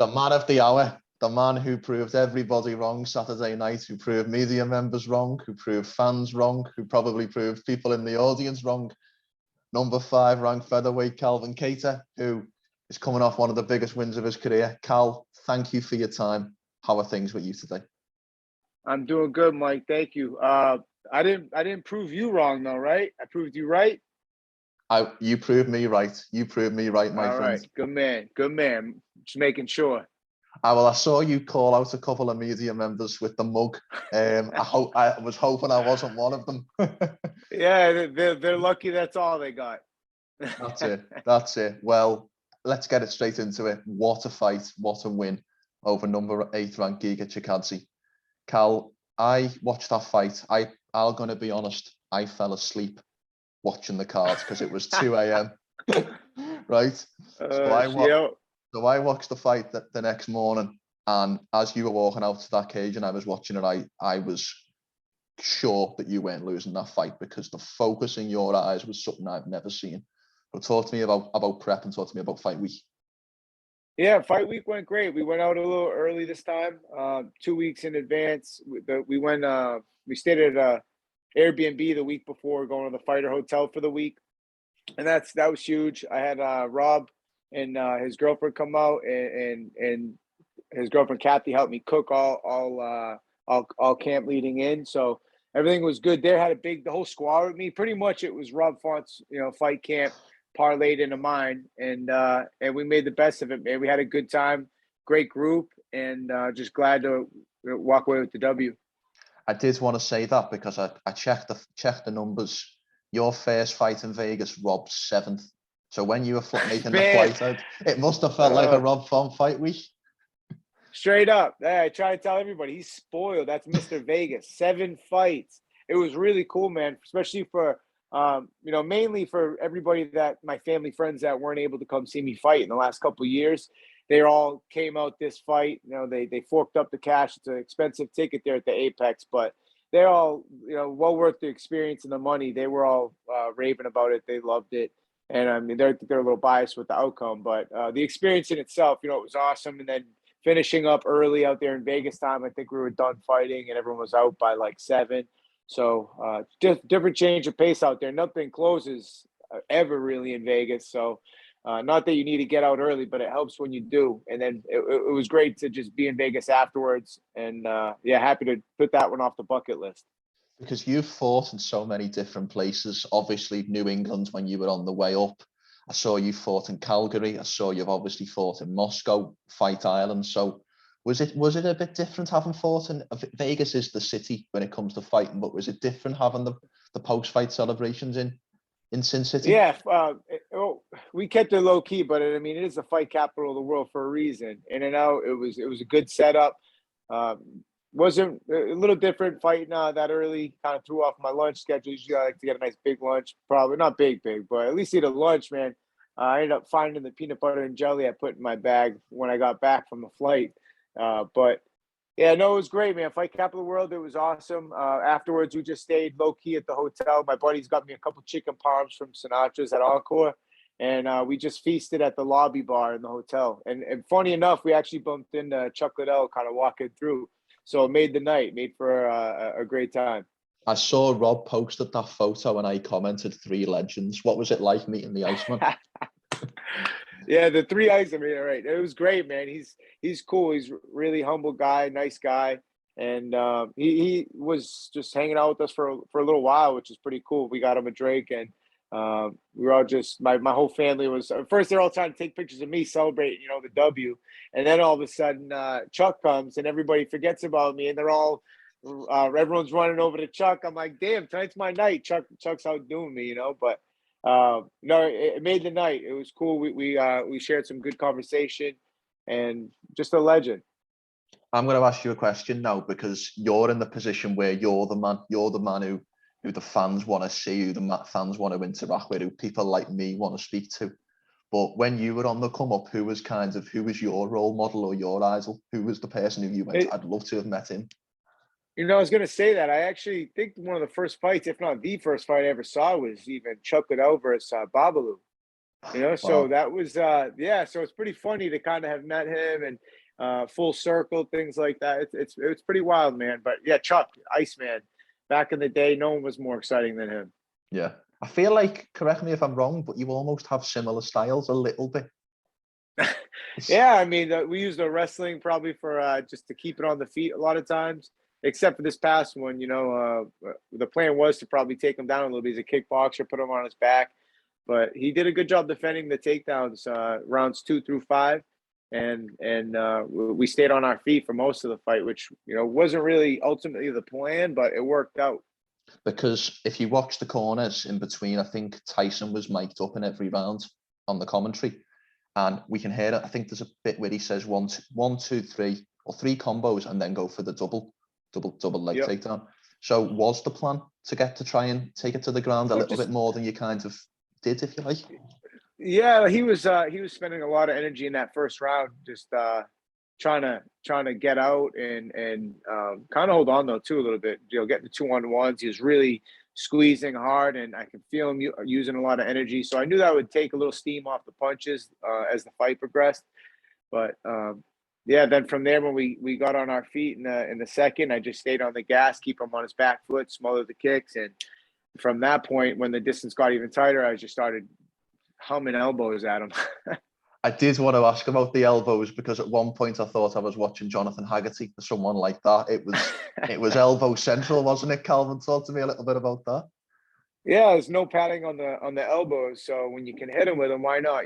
The man of the hour, the man who proved everybody wrong Saturday night, who proved media members wrong, who proved fans wrong, who probably proved people in the audience wrong. Number 5 ranked featherweight Calvin Kattar, who is coming off one of the biggest wins of his career. Cal, thank you for your time. How are things with you today? I'm doing good, Mike. Thank you. I didn't prove you wrong though, right? I proved you right. You proved me right. You proved me right, my friend. All right, good man, good man. Just making sure. Well, I saw you call out a couple of media members with the mug. I was hoping I wasn't one of them. Yeah, they're lucky. That's all they got. That's it. Well, let's get it straight into it. What a fight! What a win over number 8 ranked Giga Chikadze. Cal, I watched that fight. I'm gonna be honest. I fell asleep watching the cards because it was 2 a.m. Right. So I watched the fight the next morning, and as you were walking out to that cage and I was watching it, I was sure that you weren't losing that fight because the focus in your eyes was something I've never seen. But talk to me about prep and talk to me about fight week. Yeah, fight week went great. We went out a little early this time, 2 weeks in advance. We stayed at a Airbnb the week before going to the Fighter Hotel for the week, and that was huge. I had Rob and his girlfriend come out, and his girlfriend Kathy helped me cook all camp leading in. So everything was good. They had the whole squad with me. Pretty much it was Rob Font's fight camp parlayed into mine, and we made the best of it, man. We had a good time, great group, and just glad to walk away with the W. I did want to say that because I checked the numbers. Your first fight in Vegas, Rob's 7th. So when you were making the flight out, it must have felt like a Rob Font fight week. Straight up. I try to tell everybody he's spoiled. That's Mr. Vegas. 7 fights. It was really cool, man, especially for mainly for everybody that my family friends that weren't able to come see me fight in the last couple of years. They all came out this fight. They forked up the cash. It's an expensive ticket there at the Apex, but they're all, well worth the experience and the money. They were all raving about it. They loved it. And I mean, they're a little biased with the outcome, but the experience in itself, it was awesome. And then finishing up early out there in Vegas time, I think we were done fighting and everyone was out by like 7. So just different change of pace out there. Nothing closes ever really in Vegas. So not that you need to get out early, but it helps when you do. And then it was great to just be in Vegas afterwards. And happy to put that one off the bucket list. Because you've fought in so many different places. Obviously, New England when you were on the way up. I saw you fought in Calgary. I saw you've obviously fought in Moscow, Fight Island. So was it a bit different having fought in Vegas? Is the city when it comes to fighting, but was it different having the post-fight celebrations in Sin City? Yeah, we kept it low key, but I mean it is the fight capital of the world for a reason. In and out, it was a good setup. Wasn't a little different fighting that early. Kind of threw off my lunch schedule. Usually I like to get a nice big lunch. Probably not big, but at least eat a lunch, man. I ended up finding the peanut butter and jelly I put in my bag when I got back from the flight. But yeah, no, it was great, man. Fight capital of the world. It was awesome. Afterwards, we just stayed low key at the hotel. My buddies got me a couple chicken parms from Sinatra's at Encore. And we just feasted at the lobby bar in the hotel. And funny enough, we actually bumped into Chuck Liddell kind of walking through. So it made the night, made for a great time. I saw Rob posted that photo and I commented 3 legends. What was it like meeting the Iceman? Yeah, the 3 Icemen, right. It was great, man. He's cool. He's a really humble guy, nice guy. And he was just hanging out with us for a little while, which is pretty cool. We got him a drink and we were all just my whole family was at first they're all trying to take pictures of me celebrating the W, and then all of a sudden Chuck comes and everybody forgets about me and they're all everyone's running over to Chuck. I'm like, damn, tonight's my night. Chuck's outdoing me, but no, it made the night. It was cool. We shared some good conversation and just a legend. I'm going to ask you a question now because you're in the position where you're the man who the fans want to see, who the fans want to interact with, who people like me want to speak to. But when you were on the come up, who was your role model or your idol? Who was the person who you went, I'd love to have met him? I was going to say that. I actually think one of the first fights, if not the first fight I ever saw, was even Chuck Liddell versus Babalu. So Wow. that was so it's pretty funny to kind of have met him and full circle, things like that. It's pretty wild, man. But yeah, Chuck, Iceman, back in the day, no one was more exciting than him. Yeah. I feel like, correct me if I'm wrong, but you almost have similar styles a little bit. Yeah, I mean, we use the wrestling probably for just to keep it on the feet a lot of times, except for this past one. The plan was to probably take him down a little bit. He's a kickboxer, put him on his back, but he did a good job defending the takedowns, rounds 2 through 5, and we stayed on our feet for most of the fight, which wasn't really ultimately the plan, but it worked out. Because if you watch the corners in between, I think Tyson was mic'd up in every round on the commentary, and we can hear it. I think there's a bit where he says one, two, three, or 3 combos, and then go for the double leg Yep. takedown. So was the plan to try and take it to the ground a little bit more than you kind of did, if you like? Yeah, he was spending a lot of energy in that first round, just trying to get out and kind of hold on though too a little bit. Getting the 2-on-1s. He was really squeezing hard, and I could feel him using a lot of energy. So I knew that would take a little steam off the punches as the fight progressed. But then from there, when we got on our feet in the second, I just stayed on the gas, keep him on his back foot, smother the kicks, and from that point, when the distance got even tighter, I just started humming elbows at him. I did want to ask about the elbows, because at one point I thought I was watching Jonathan Haggerty or someone like that. It was elbow central, wasn't it? Calvin, talk to me a little bit about that. Yeah, there's no padding on the elbows, so when you can hit them with them, why not?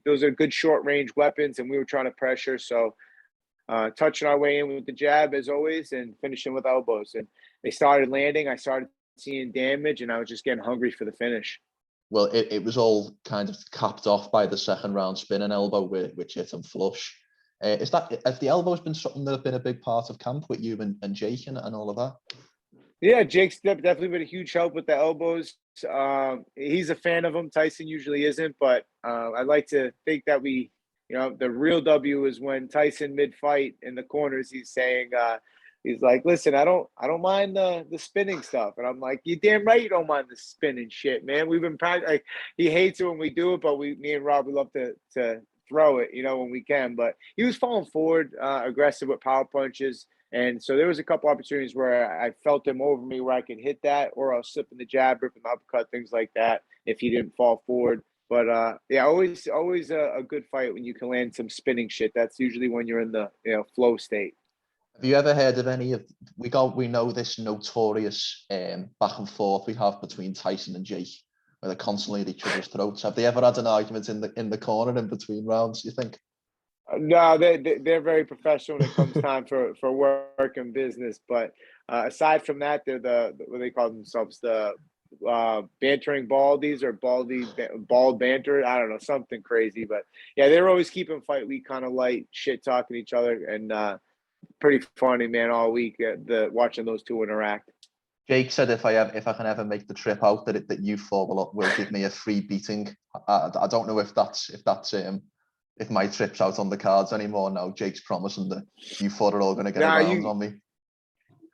Those are good short range weapons, and we were trying to pressure, so touching our way in with the jab as always, and finishing with elbows. And they started landing. I started seeing damage, and I was just getting hungry for the finish. Well, it was all kind of capped off by the second round spinning elbow, which hit him flush. Have the elbows been something that have been a big part of camp with you and Jake and all of that? Yeah, Jake's definitely been a huge help with the elbows. He's a fan of them. Tyson usually isn't, but I like to think that the real W is when Tyson mid-fight in the corners, he's saying, he's like, listen, I don't mind the spinning stuff. And I'm like, you damn right you don't mind the spinning shit, man. We've been practicing. He hates it when we do it, but me and Rob, we love to throw it, when we can. But he was falling forward, aggressive with power punches. And so there was a couple opportunities where I felt him over me where I could hit that, or I'll slip in the jab, rip him uppercut, things like that, if he didn't fall forward. But always a good fight when you can land some spinning shit. That's usually when you're in the flow state. Have you ever heard of any of we know this notorious back and forth we have between Tyson and Jake, where they're constantly at each other's throats? Have they ever had an argument in the corner in between rounds, you think? No, they're very professional when it comes time for work and business. But aside from that, they're what they call themselves, the bantering baldies, or bald banter. I don't know, something crazy. But yeah, they're always keeping fight week kind of light, shit talking each other, and pretty funny, man, all week watching those two interact. Jake said if I can ever make the trip out, that you four will give me a free beating. I don't know if if my trip's out on the cards anymore now. Jake's promising that you four are all going to get around on me.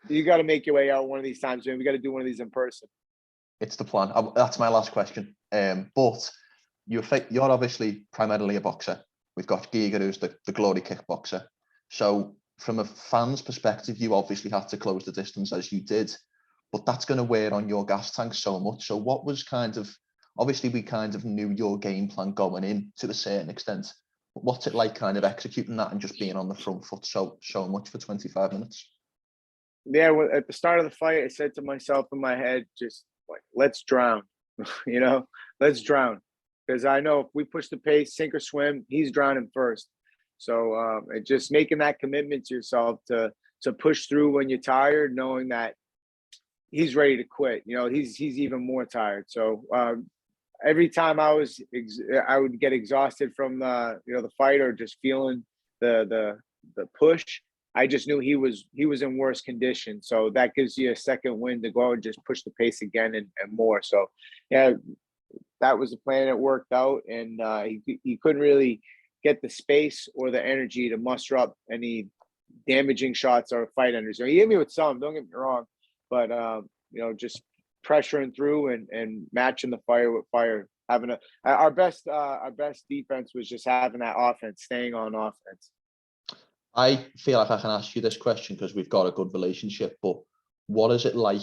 You got to make your way out one of these times, man. We got to do one of these in person. It's the plan. That's my last question. But you're obviously primarily a boxer. We've got Giga, who's the glory kickboxer. So from a fan's perspective, you obviously had to close the distance as you did, but that's going to wear on your gas tank so much. So what was obviously we kind of knew your game plan going in to a certain extent. But what's it like kind of executing that and just being on the front foot so much for 25 minutes? Yeah, well, at the start of the fight, I said to myself in my head, just like, let's drown, let's drown. Because I know if we push the pace, sink or swim, he's drowning first. So just making that commitment to yourself to push through when you're tired, knowing that he's ready to quit. He's even more tired. So every time I would get exhausted from the fight, or just feeling the push, I just knew he was in worse condition. So that gives you a second wind to go and just push the pace again and more. So yeah, that was the plan. It worked out, and he couldn't really get the space or the energy to muster up any damaging shots or fight enders. So he hit me with some, don't get me wrong, but just pressuring through and matching the fire with fire our best defense was just having that offense, staying on offense. I feel like I can ask you this question because we've got a good relationship, but what is it like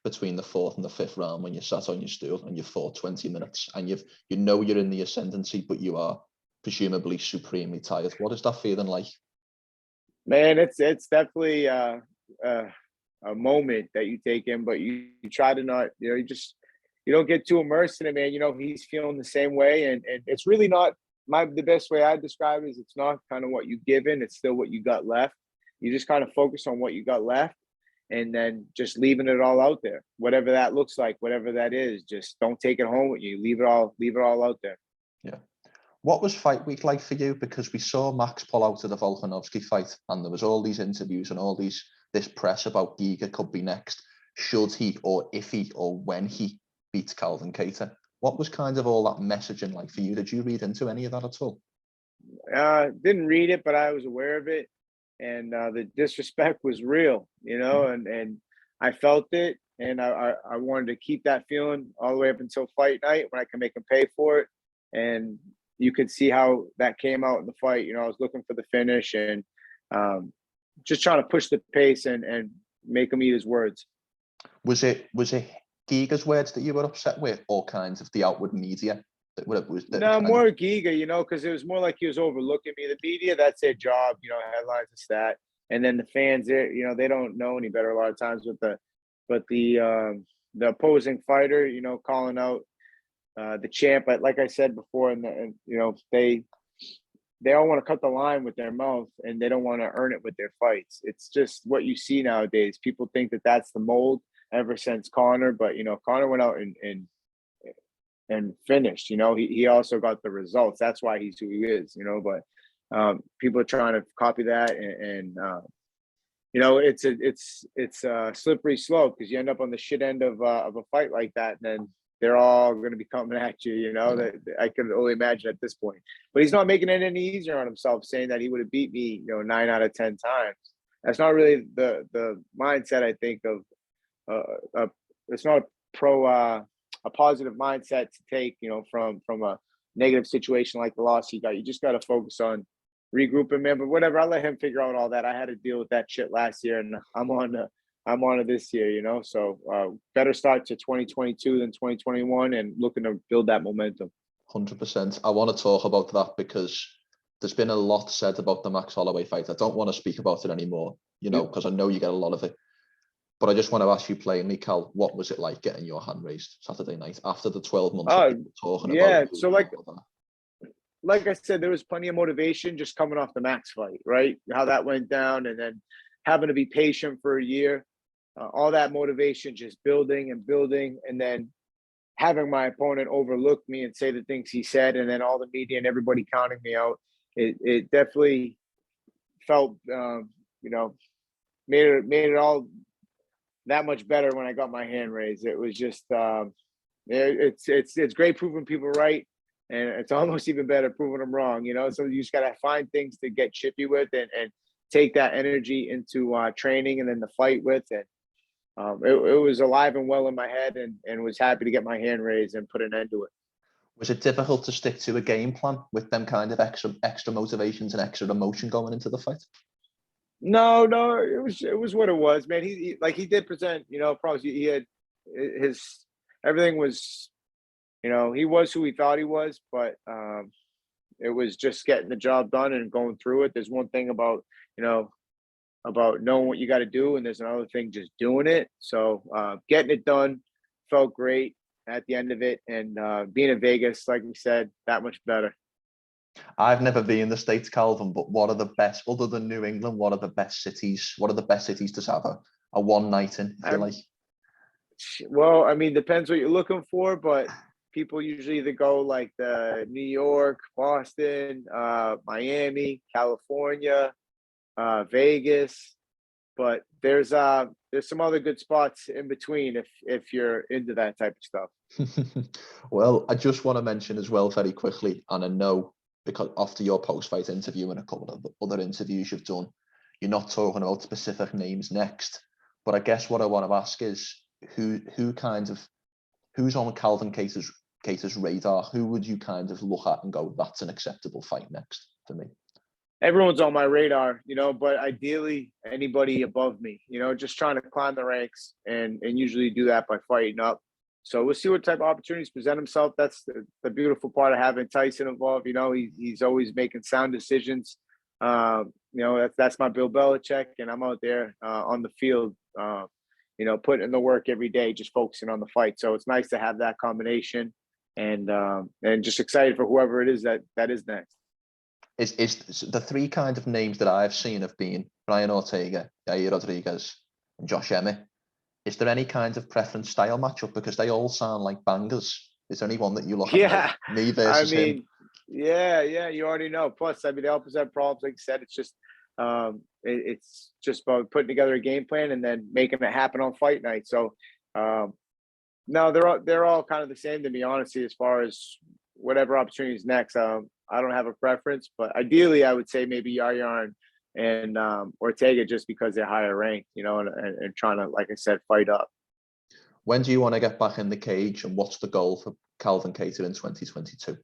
between the fourth and the fifth round when you're sat on your stool and you've fought 20 minutes and you know you're in the ascendancy, but you are presumably supremely tired? What is that feeling like? Man, it's definitely a moment that you take in, but you try to not, you don't get too immersed in it, man. He's feeling the same way, and it's really not the best way I describe it is it's not kind of what you given, it's still what you got left. You just kind of focus on what you got left, and then just leaving it all out there, whatever that looks like, whatever that is. Just don't take it home with you. Leave it all out there. Yeah. What was fight week like for you? Because we saw Max pull out of the Volkanovski fight, and there was all these interviews and this press about Giga could be next. Should he, or if he, or when he beats Calvin Kattar? What was kind of all that messaging like for you? Did you read into any of that at all? Didn't read it, but I was aware of it, and the disrespect was real, and I felt it, and I wanted to keep that feeling all the way up until fight night when I can make him pay for it, and you could see how that came out in the fight. I was looking for the finish and just trying to push the pace and make him eat his words. Was it Giga's words that you were upset with, or kinds of the outward media? No, more Giga, because it was more like he was overlooking me. The media, that's their job, headlines and stat. And then the fans, they don't know any better a lot of times. But the opposing fighter, calling out the champ. But like I said before, and they all want to cut the line with their mouth, and they don't want to earn it with their fights. It's just what you see nowadays. People think that that's the mold ever since Conor, but Conor went out and finished. He also got the results. That's why he's who he is. But people are trying to copy that, and it's a slippery slope because you end up on the shit end of a fight like that, and then they're all going to be coming at you. That I can only imagine at this point. But he's not making it any easier on himself, saying that he would have beat me, 9 out of 10 times. That's not really the mindset. I think of it's not a positive mindset to take, from a negative situation like the loss he got. You just got to focus on regrouping, man. But whatever, I'll let him figure out all that. I had to deal with that shit last year, and I'm on it this year, So better start to 2022 than 2021, and looking to build that momentum. 100%. I want to talk about that because there's been a lot said about the Max Holloway fight. I don't want to speak about it anymore, because I know you get a lot of it. But I just want to ask you plainly, Cal, what was it like getting your hand raised Saturday night after the 12 months of people talking about? Yeah, so like I said, there was plenty of motivation just coming off the Max fight, right? How that went down, and then having to be patient for a year. All that motivation just building, and then having my opponent overlook me and say the things he said, and then all the media and everybody counting me out. It definitely felt, made it all that much better when I got my hand raised. It was just, it's great proving people right, and it's almost even better proving them wrong. So you just gotta find things to get chippy with, and take that energy into training, and then the fight with it. It was alive and well in my head, and was happy to get my hand raised and put an end to it. Was it difficult to stick to a game plan with them kind of extra motivations and extra emotion going into the fight? No, it was what it was, man. He did present, problems. He had everything was, he was who he thought he was, but it was just getting the job done and going through it. There's one thing about knowing what you got to do, and there's another thing just doing it. So getting it done felt great at the end of it, and being in Vegas, like we said, that much better. I've never been in the States, Calvin, but what are the best, other than New England, what are the best cities? What are the best cities to have a one night in, if you like? Well, I mean, depends what you're looking for, but people usually either go like the New York, Boston, Miami, California, Vegas, but there's some other good spots in between if you're into that type of stuff. Well, I just want to mention as well very quickly, and I know because after your post-fight interview and a couple of other interviews you've done, you're not talking about specific names next, but I guess what I want to ask is who's on Calvin Kattar's Kattar's radar? Who would you kind of look at and go, that's an acceptable fight next for me? Everyone's on my radar, but ideally anybody above me, just trying to climb the ranks and usually do that by fighting up. So we'll see what type of opportunities present himself. That's the beautiful part of having Tyson involved. He's always making sound decisions. That's my Bill Belichick, and I'm out there on the field, putting in the work every day, just focusing on the fight. So it's nice to have that combination, and just excited for whoever it is that is next. Is the three kind of names that I've seen have been Brian Ortega, Yair Rodriguez, and Josh Emmett. Is there any kind of preference style matchup? Because they all sound like bangers. Is there any one that you look at? Me versus him? Yeah, you already know. Plus, they all present problems. Like I said, it's just it's just about putting together a game plan and then making it happen on fight night. So no, they're all kind of the same, to be honest, as far as whatever opportunity is next. I don't have a preference, but ideally I would say maybe Yair and Ortega, just because they're higher ranked, and trying to, like I said, fight up. When do you want to get back in the cage, and what's the goal for Calvin Kattar in 2022?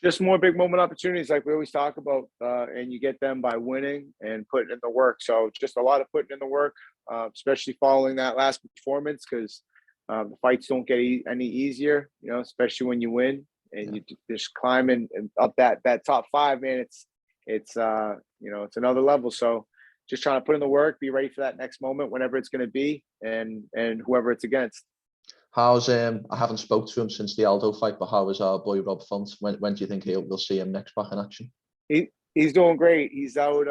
Just more big moment opportunities like we always talk about, and you get them by winning and putting in the work. So just a lot of putting in the work, especially following that last performance, because the fights don't get any easier, especially when you win and you just climbing and up that top five, man. It's it's another level. So just trying to put in the work, be ready for that next moment, whenever it's going to be, and whoever it's against. How's I haven't spoke to him since the Aldo fight, but how is our boy Rob Font? When do you think we'll see him next back in action? He's doing great. He's out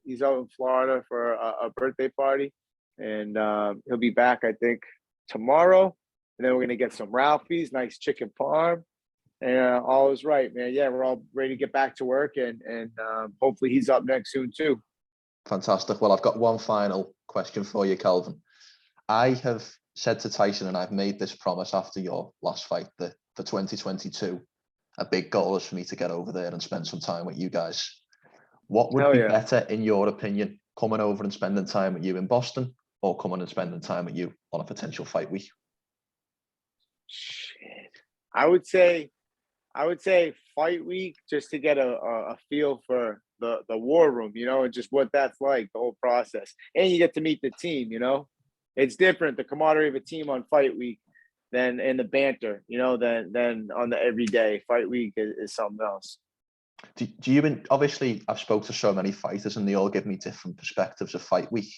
in Florida for a birthday party, and he'll be back, I think, tomorrow. And then we're gonna get some Ralphie's, nice chicken parm, and all is right, man. Yeah, we're all ready to get back to work, and hopefully he's up next soon too. Fantastic. Well, I've got one final question for you, Calvin. I have said to Tyson, and I've made this promise after your last fight, that for 2022, a big goal is for me to get over there and spend some time with you guys. What would be better, in your opinion, coming over and spending time with you in Boston, or coming and spending time with you on a potential fight week? Shit. I would say fight week, just to get a feel for the war room, and just what that's like, the whole process. And you get to meet the team, It's different, the camaraderie of a team on fight week than in the banter, than on the everyday. Fight week is something else. Do you, obviously, I've spoke to so many fighters and they all give me different perspectives of fight week.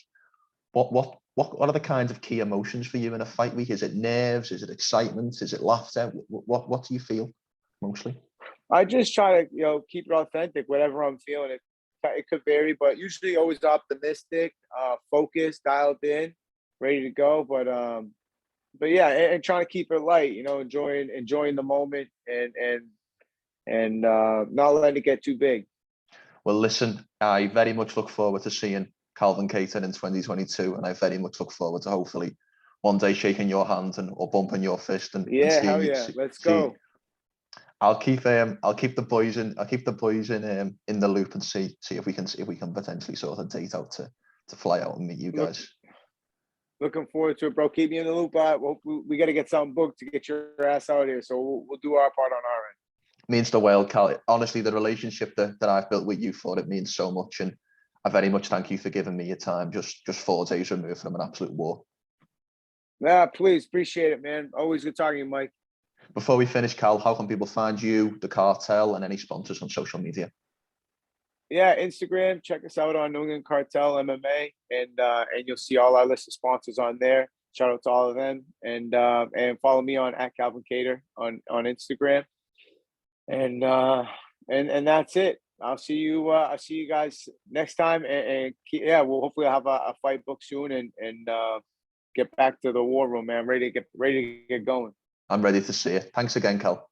What are the kinds of key emotions for you in a fight week? Is it nerves? Is it excitement? Is it laughter? What do you feel mostly? I just try to, keep it authentic, whatever I'm feeling. It could vary, but usually always optimistic, focused, dialed in, ready to go. But yeah, and trying to keep it light, enjoying the moment and not letting it get too big. Well, listen, I very much look forward to seeing Calvin Kattar in 2022, and I very much look forward to hopefully one day shaking your hand or bumping your fist and hell yeah, let's go. I'll keep the boys in the loop and see if we can potentially sort a date out to fly out and meet you guys. Looking forward to it, bro. Keep me in the loop. We got to get something booked to get your ass out here, so we'll do our part on our end. Means the world, Cal. Honestly, the relationship that I've built with you it means so much, and I very much thank you for giving me your time. Just 4 days removed from an absolute war. Yeah, please, appreciate it, man. Always good talking to you, Mike. Before we finish, Cal, how can people find you, the cartel, and any sponsors on social media? Yeah, Instagram. Check us out on New England Cartel MMA, and you'll see all our list of sponsors on there. Shout out to all of them, and follow me on @Calvin Kattar on Instagram, and that's it. I'll see you guys next time, and we'll hopefully have a fight book soon, and get back to the war room, man. Ready to get going. I'm ready to see it. Thanks again, Cal.